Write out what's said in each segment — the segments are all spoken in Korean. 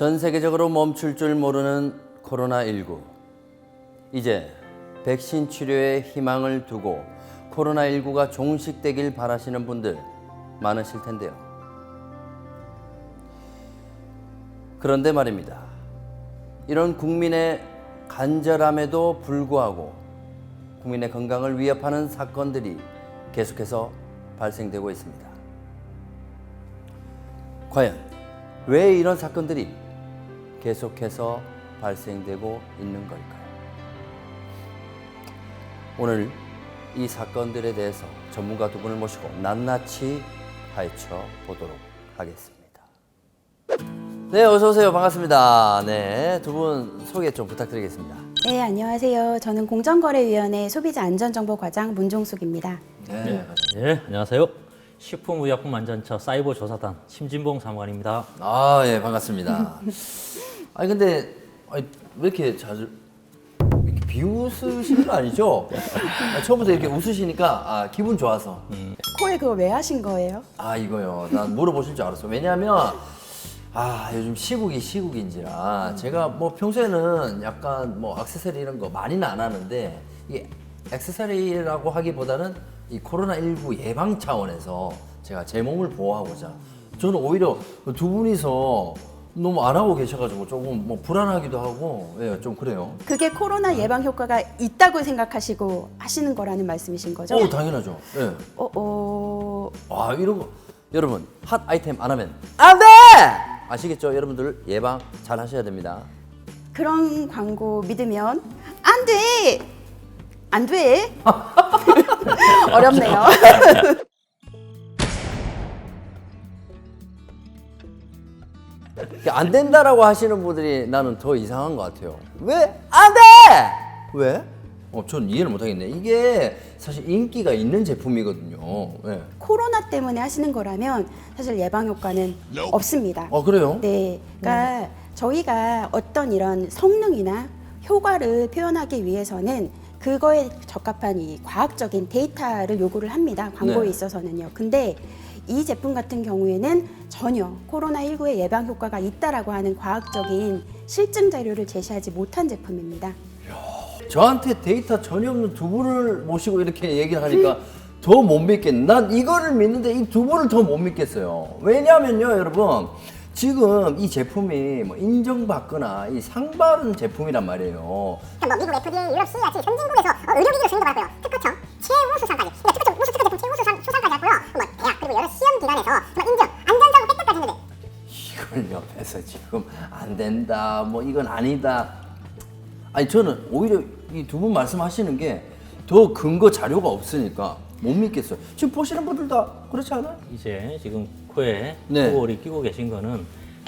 전 세계적으로 멈출 줄 모르는 코로나19. 이제 백신 치료에 희망을 두고 코로나19가 종식되길 바라시는 분들 많으실 텐데요. 그런데 말입니다. 이런 국민의 간절함에도 불구하고 국민의 건강을 위협하는 사건들이 계속해서 발생되고 있습니다. 과연 왜 이런 사건들이 계속해서 발생되고 있는 걸까요? 오늘 이 사건들에 대해서 전문가 두 분을 모시고 낱낱이 파헤쳐 보도록 하겠습니다. 네, 어서 오세요. 반갑습니다. 네, 두 분 소개 좀 부탁드리겠습니다. 네, 안녕하세요. 저는 공정거래위원회 소비자안전정보과장 문종숙입니다. 네. 네, 안녕하세요. 식품의약품안전처 사이버조사단 심진봉 사무관입니다. 아, 예, 반갑습니다. 아니 근데 왜 이렇게 자주 이렇게 비웃으시는 거 아니죠? 처음부터 이렇게 웃으시니까 기분 좋아서. 코에 그거 왜 하신 거예요? 이거요. 난 물어보실 줄 알았어. 왜냐하면 요즘 시국인지라 제가 뭐 평소에는 약간 뭐 액세서리 이런 거 많이는 안 하는데 이 액세서리라고 하기보다는 이 코로나19 예방 차원에서 제가 제 몸을 보호하고자 저는 오히려 두 분이서 너무 안 하고 계셔가지고 조금 뭐 불안하기도 하고 좀 그래요. 그게 코로나 예방 효과가 있다고 생각하시고 하시는 거라는 말씀이신 거죠? 당연하죠. 네. 이런 거 여러분 핫 아이템 안 하면 안 돼! 아시겠죠? 여러분들 예방 잘 하셔야 됩니다. 그런 광고 믿으면 안 돼! 안 돼! 어렵네요. 안 된다라고 하시는 분들이 나는 더 이상한 것 같아요. 왜 안 돼? 왜? 전 이해를 못 하겠네. 이게 사실 인기가 있는 제품이거든요. 네. 코로나 때문에 하시는 거라면 사실 예방 효과는 없습니다. 그래요? 네, 그러니까 저희가 어떤 이런 성능이나 효과를 표현하기 위해서는 그거에 적합한 이 과학적인 데이터를 요구를 합니다. 광고에 네. 있어서는요. 근데 이 제품 같은 경우에는 전혀 코로나19의 예방 효과가 있다라고 하는 과학적인 실증 자료를 제시하지 못한 제품입니다. 저한테 데이터 전혀 없는 두 분을 모시고 이렇게 얘기를 하니까 더 못 믿겠네. 난 이거를 믿는데 이 두 분을 더 못 믿겠어요. 왜냐면요, 여러분. 지금 이 제품이 뭐 인정받거나 이 상받은 제품이란 말이에요. 뭐 미국 FDA, 유럽 CE 같이 선진국에서 의료기기로 승인도 받았고요. 특허청 최우수상까지. 그러니까 특허청 우수 특허 제품 최우수상까지 했고요. 뭐 대학 그리고 여러 시험 기관에서 뭐 인정 안전자고 빽빽까지 했는데 이걸 옆에서 지금 안 된다, 뭐 이건 아니다. 저는 오히려 이 두 분 말씀하시는 게 더 근거 자료가 없으니까 못 믿겠어요. 지금 보시는 분들 다 그렇지 않아요? 이제 지금 코에 네. 코골이 끼고 계신 거는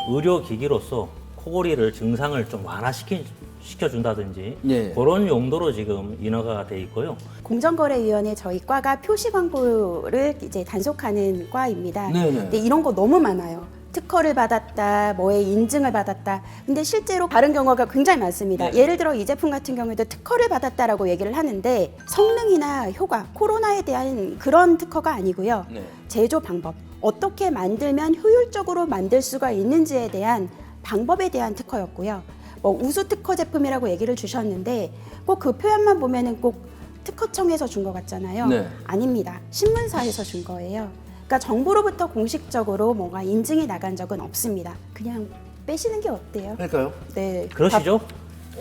의료기기로서 코골이를 증상을 좀 완화시켜준다든지 네. 그런 용도로 지금 인허가가 돼 있고요. 공정거래위원회 저희 과가 표시 광고를 이제 단속하는 과입니다. 네네. 근데 이런 거 너무 많아요. 특허를 받았다, 뭐에 인증을 받았다. 근데 실제로 다른 경우가 굉장히 많습니다. 네. 예를 들어 이 제품 같은 경우에도 특허를 받았다라고 얘기를 하는데 성능이나 효과, 코로나에 대한 그런 특허가 아니고요. 네. 제조 방법, 어떻게 만들면 효율적으로 만들 수가 있는지에 대한 방법에 대한 특허였고요. 뭐 우수 특허 제품이라고 얘기를 주셨는데 꼭 그 표현만 보면은 꼭 특허청에서 준 것 같잖아요. 네. 아닙니다. 신문사에서 준 거예요. 그러니까 정부로부터 공식적으로 뭔가 인증이 나간 적은 없습니다. 그냥 빼시는 게 어때요? 그러니까요. 네. 그러시죠?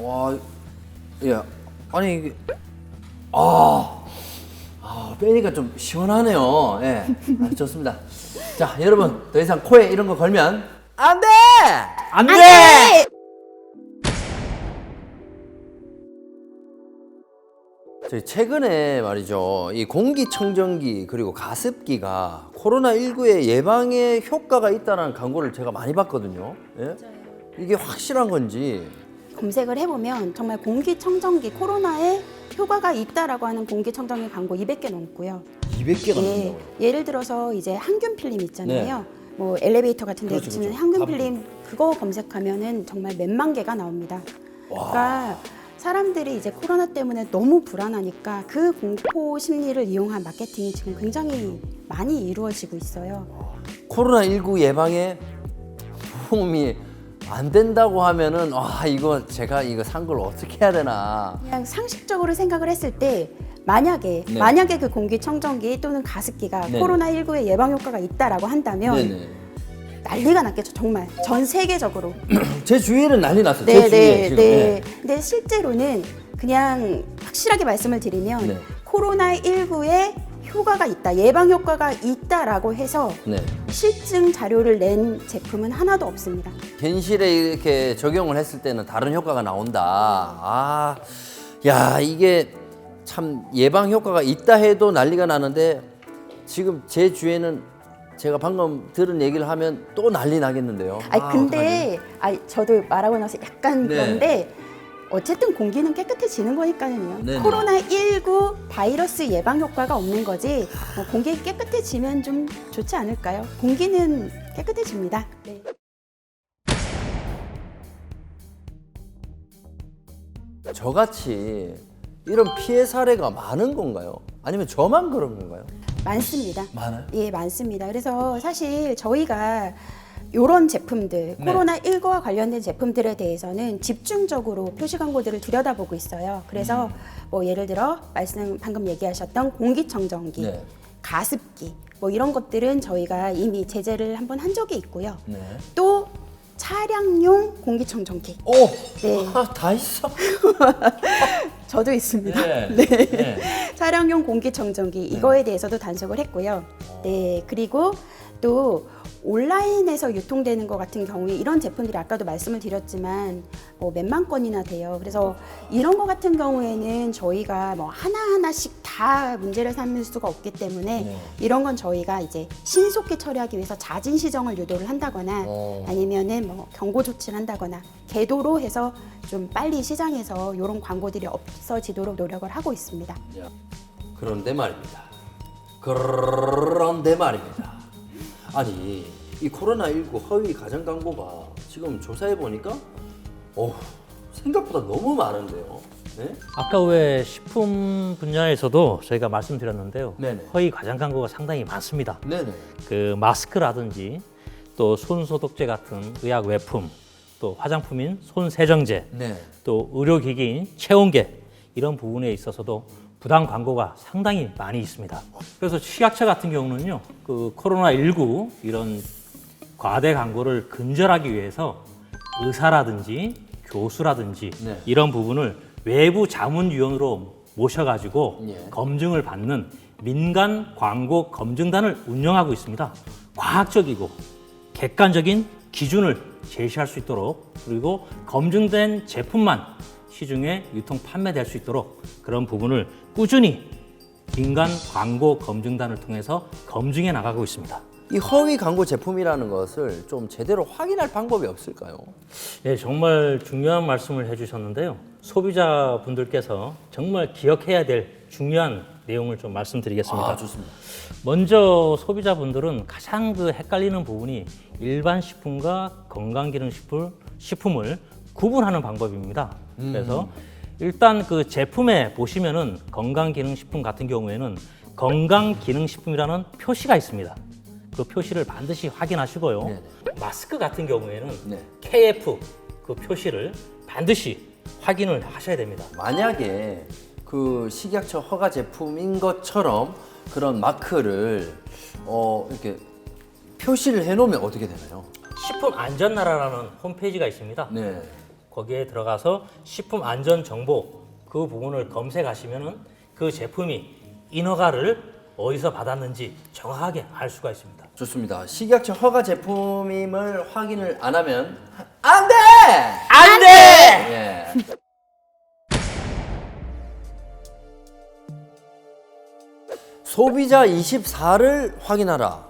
와, 아니 이게 빼니까 좀 시원하네요. 예, 좋습니다. 자, 여러분 더 이상 코에 이런 거 걸면 안 돼. 안 돼! 저희 최근에 말이죠, 이 공기청정기 그리고 가습기가 코로나19의 예방에 효과가 있다는 광고를 제가 많이 봤거든요. 예? 이게 확실한 건지. 검색을 해보면 정말 공기청정기 코로나에 효과가 있다라고 하는 공기청정기 광고 200개 넘고요. 200개가 예, 넘는다고요. 예를 들어서 이제 항균 필름 있잖아요. 네. 뭐 엘리베이터 같은 데 그렇죠, 붙이는 그렇죠. 항균 가습기. 필름 그거 검색하면은 정말 몇만 개가 나옵니다. 그러니까 사람들이 이제 코로나 때문에 너무 불안하니까 그 공포 심리를 이용한 마케팅이 지금 굉장히 많이 이루어지고 있어요. 코로나19 예방에 도움이 안 된다고 하면은 이거 제가 이거 산 걸 어떻게 해야 되나. 그냥 상식적으로 생각을 했을 때 만약에 그 공기청정기 또는 가습기가 네. 코로나19의 예방 효과가 있다라고 한다면 네네. 난리가 났겠죠. 정말 전 세계적으로. 제 주위에는 난리 났어요. 제 주위에 지금. 네. 근데 실제로는 그냥 확실하게 말씀을 드리면 네. 코로나19에 효과가 있다, 예방 효과가 있다라고 해서 네. 실증 자료를 낸 제품은 하나도 없습니다. 겐실에 이렇게 적용을 했을 때는 다른 효과가 나온다. 야, 이게 참 예방 효과가 있다 해도 난리가 나는데 지금 제 주위에는 제가 방금 들은 얘기를 하면 또 난리 나겠는데요. 근데 저도 말하고 나서 약간 네. 그런데 어쨌든 공기는 깨끗해지는 거니까요. 네네. 코로나19 바이러스 예방 효과가 없는 거지 공기 깨끗해지면 좀 좋지 않을까요? 공기는 깨끗해집니다. 네. 저같이 이런 피해 사례가 많은 건가요? 아니면 저만 그런 건가요? 많습니다. 많아요? 예, 많습니다. 그래서 사실 저희가 이런 제품들, 네. 코로나19와 관련된 제품들에 대해서는 집중적으로 표시 광고들을 들여다보고 있어요. 그래서 뭐 예를 들어 방금 얘기하셨던 공기청정기, 네. 가습기 뭐 이런 것들은 저희가 이미 제재를 한번 한 적이 있고요. 네. 또 차량용 공기청정기. 오! 네. 다 있어? 저도 있습니다. 네. 네. 네. 차량용 공기청정기 이거에 대해서도 단속을 했고요. 네, 그리고 또 온라인에서 유통되는 것 같은 경우에 이런 제품들이 아까도 말씀을 드렸지만 뭐 몇만 건이나 돼요. 그래서 이런 것 같은 경우에는 저희가 뭐 하나하나씩 다 문제를 삼을 수가 없기 때문에 네. 이런 건 저희가 이제 신속히 처리하기 위해서 자진 시정을 유도를 한다거나 아니면은 뭐 경고 조치를 한다거나 계도로 해서 좀 빨리 시장에서 이런 광고들이 없어지도록 노력을 하고 있습니다. 그런데 말입니다. 아니, 이 코로나19 허위 가정 광고가 지금 조사해 보니까 생각보다 너무 많은데요. 네? 아까 왜 식품 분야에서도 저희가 말씀드렸는데요. 네네. 허위 과장 광고가 상당히 많습니다. 네네. 그 마스크라든지 또 손소독제 같은 의약 외품, 또 화장품인 손세정제, 네. 또 의료기기인 체온계 이런 부분에 있어서도 부당 광고가 상당히 많이 있습니다. 그래서 식약처 같은 경우는요, 그 코로나19 이런 과대 광고를 근절하기 위해서 의사라든지 교수라든지 네. 이런 부분을 외부 자문위원으로 모셔가지고 예. 검증을 받는 민간 광고 검증단을 운영하고 있습니다. 과학적이고 객관적인 기준을 제시할 수 있도록, 그리고 검증된 제품만 시중에 유통 판매될 수 있도록 그런 부분을 꾸준히 민간 광고 검증단을 통해서 검증해 나가고 있습니다. 이 허위 광고 제품이라는 것을 좀 제대로 확인할 방법이 없을까요? 네, 정말 중요한 말씀을 해주셨는데요. 소비자분들께서 정말 기억해야 될 중요한 내용을 좀 말씀드리겠습니다. 좋습니다. 먼저 소비자분들은 가장 헷갈리는 부분이 일반 식품과 건강기능식품을 구분하는 방법입니다. 그래서 일단 그 제품에 보시면은 건강기능식품 같은 경우에는 건강기능식품이라는 표시가 있습니다. 그 표시를 반드시 확인하시고요. 네네. 마스크 같은 경우에는 네. KF 그 표시를 반드시 확인을 하셔야 됩니다. 만약에 그 식약처 허가 제품인 것처럼 그런 마크를 이렇게 표시를 해놓으면 어떻게 되나요? 식품안전나라라는 홈페이지가 있습니다. 네. 거기에 들어가서 식품안전정보 그 부분을 검색하시면은 그 제품이 인허가를 어디서 받았는지 정확하게 알 수가 있습니다. 좋습니다. 식약처 허가 제품임을 확인을 안 하면 안 돼! 안 돼! 예. 소비자 24를 확인하라.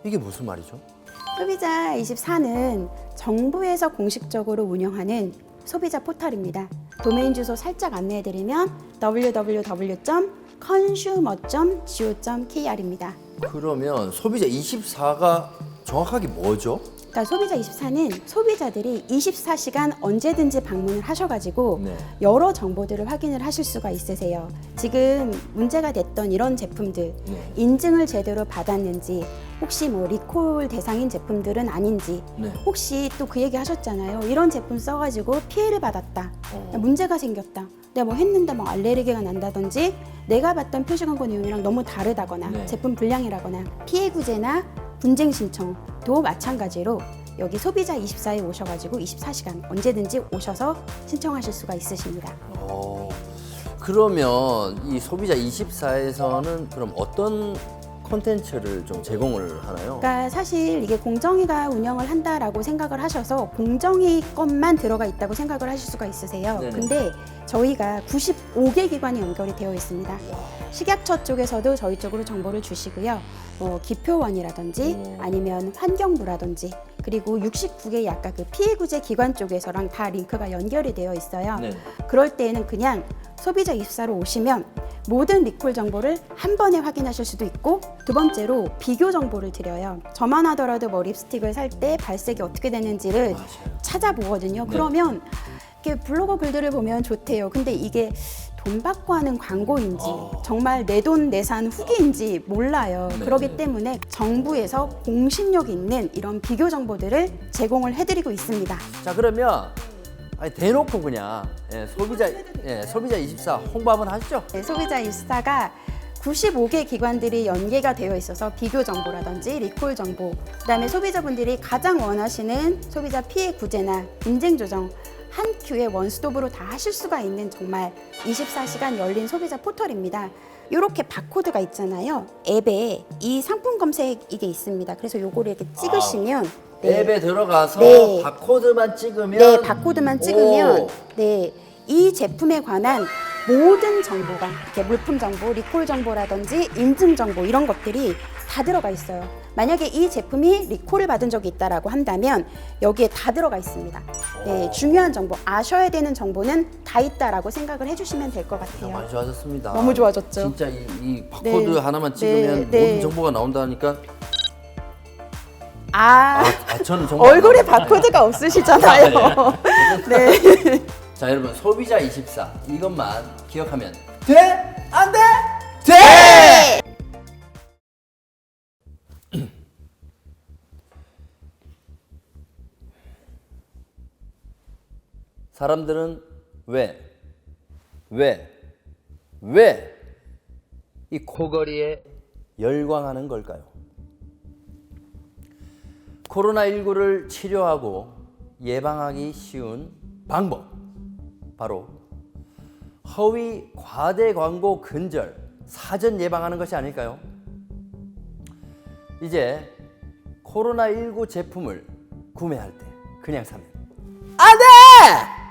이게 무슨 말이죠? 소비자 24는 정부에서 공식적으로 운영하는 소비자 포털입니다. 도메인 주소 살짝 안내해드리면 www.consumer.go.kr입니다. 그러면 소비자 24가 정확하게 뭐죠? 그러니까 소비자 24는 소비자들이 24시간 언제든지 방문을 하셔가지고 네. 여러 정보들을 확인을 하실 수가 있으세요. 지금 문제가 됐던 이런 제품들 네. 인증을 제대로 받았는지, 혹시 뭐 리콜 대상인 제품들은 아닌지, 네. 혹시 또 그 얘기 하셨잖아요. 이런 제품 써가지고 피해를 받았다, 문제가 생겼다, 내가 뭐 했는데 뭐 알레르기가 난다든지, 내가 봤던 표시 광고 내용이랑 너무 다르다거나, 네. 제품 불량이라거나, 피해 구제나 분쟁 신청도 마찬가지로 여기 소비자 24에 오셔가지고 24시간 언제든지 오셔서 신청하실 수가 있으십니다. 그러면 이 소비자 24에서는 그럼 어떤 콘텐츠를 좀 제공을 하나요? 그러니까 사실 이게 공정위가 운영을 한다라고 생각을 하셔서 공정위 것만 들어가 있다고 생각을 하실 수가 있으세요. 네네. 근데 저희가 95개 기관이 연결이 되어 있습니다. 식약처 쪽에서도 저희 쪽으로 정보를 주시고요. 뭐 기표원이라든지 아니면 환경부라든지, 그리고 69개 아까 그 피해구제 기관 쪽에서랑 다 링크가 연결이 되어 있어요. 네. 그럴 때에는 그냥 소비자 24로 오시면 모든 리콜 정보를 한 번에 확인하실 수도 있고, 두 번째로 비교 정보를 드려요. 저만 하더라도 뭐 립스틱을 살 때 발색이 어떻게 되는지를 맞아요. 찾아보거든요. 네. 그러면 이렇게 블로거 글들을 보면 좋대요. 근데 이게 돈 받고 하는 광고인지 정말 내 돈 내산 후기인지 몰라요. 네. 그렇기 때문에 정부에서 공신력 있는 이런 비교 정보들을 제공을 해드리고 있습니다. 자, 그러면 아니, 대놓고 그냥 소비자 24 홍보 한번 하시죠. 네, 소비자 24가 95개 기관들이 연계가 되어 있어서 비교 정보라든지 리콜 정보, 그다음에 소비자분들이 가장 원하시는 소비자 피해 구제나 분쟁 조정 한 큐에 원스톱으로 다 하실 수가 있는 정말 24시간 열린 소비자 포털입니다. 이렇게 바코드가 있잖아요. 앱에 이 상품 검색 이게 있습니다. 그래서 요거를 이렇게 찍으시면 앱에 들어가서 네. 바코드만 찍으면 네, 바코드만 찍으면 오. 네, 이 제품에 관한 모든 정보가, 이렇게 물품 정보, 리콜 정보라든지 인증 정보 이런 것들이 다 들어가 있어요. 만약에 이 제품이 리콜을 받은 적이 있다라고 한다면 여기에 다 들어가 있습니다. 네, 중요한 정보, 아셔야 되는 정보는 다 있다라고 생각을 해주시면 될 것 같아요. 많이 좋아졌습니다. 너무 좋아졌죠. 진짜 이 바코드 네. 하나만 찍으면 네. 모든 정보가 나온다니까. 저는 정말 얼굴에 바코드가 없으시잖아요. 네. 자, 여러분, 소비자 24 이것만 기억하면 돼? 안 돼? 돼! 사람들은 왜 이 코골이에 열광하는 걸까요? 코로나19를 치료하고 예방하기 쉬운 방법, 바로 허위 과대 광고 근절, 사전 예방하는 것이 아닐까요? 이제 코로나19 제품을 구매할 때 그냥 사면 안 돼!